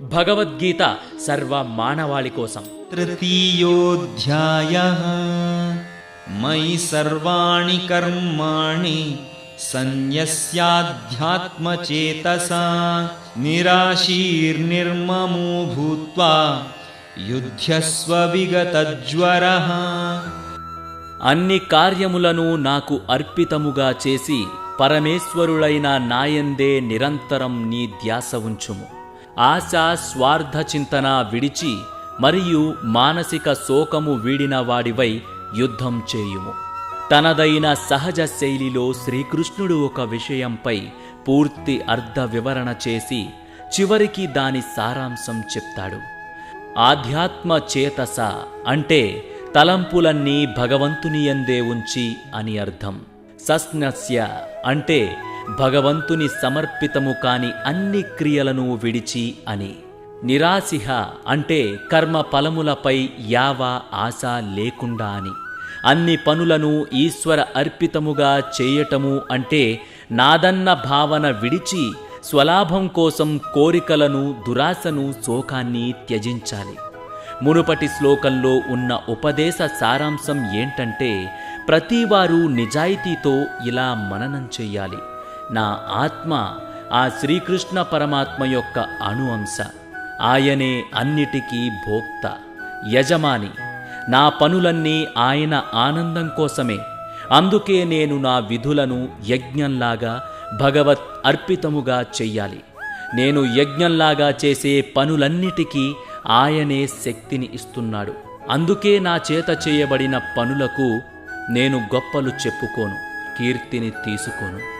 భగవద్గీత సర్వ మానవాళి కోసం. తృతీయోధ్యాయః మయి సర్వాణి కర్మాణి సన్యస్యాధ్యాత్మచేతసా నిరాశీర్నిర్మమో భూత్వా యుధ్యస్వ విగతజ్వరః. అన్ని కార్యములను నాకు అర్పితముగా చేసి పరమేశ్వరుడైన నాయందే నిరంతరం నీ ధ్యాస ఉంచుము. ఆశ స్వార్థ చింతన విడిచి మరియు మానసిక శోకము వీడిన వాడివై యుద్ధం చేయుము. తనదైన సహజ శైలిలో శ్రీకృష్ణుడు ఒక విషయంపై పూర్తి అర్థ వివరణ చేసి చివరికి దాని సారాంశం చెప్తాడు. ఆధ్యాత్మ చేతస అంటే తలంపులన్నీ భగవంతుని యందే ఉంచి అని అర్థం. సస్నస్య అంటే భగవంతుని సమర్పితము కాని అన్ని క్రియలను విడిచి అని. నిరాశిహ అంటే కర్మ ఫలములపై యావ ఆశ లేకుండా అని. అన్ని పనులను ఈశ్వర అర్పితముగా చేయటము అంటే నాదన్న భావన విడిచి స్వలాభం కోసం కోరికలను, దురాశను, శోకాన్ని త్యజించాలి. మునుపటి శ్లోకంలో ఉన్న ఉపదేశ సారాంశం ఏంటంటే ప్రతివారు నిజాయితీతో ఇలా మననం చెయ్యాలి. నా ఆత్మ ఆ శ్రీకృష్ణ పరమాత్మ యొక్క అణు అంశ. ఆయనే అన్నిటికీ భోక్త, యజమాని. నా పనులన్నీ ఆయన ఆనందం కోసమే. అందుకే నేను నా విధులను యజ్ఞంలాగా భగవత్ అర్పితముగా చెయ్యాలి. నేను యజ్ఞంలాగా చేసే పనులన్నిటికీ ఆయనే శక్తిని ఇస్తున్నాడు. అందుకే నా చేత చేయబడిన పనులకు నేను గొప్పలు చెప్పుకోను, కీర్తిని తీసుకోను.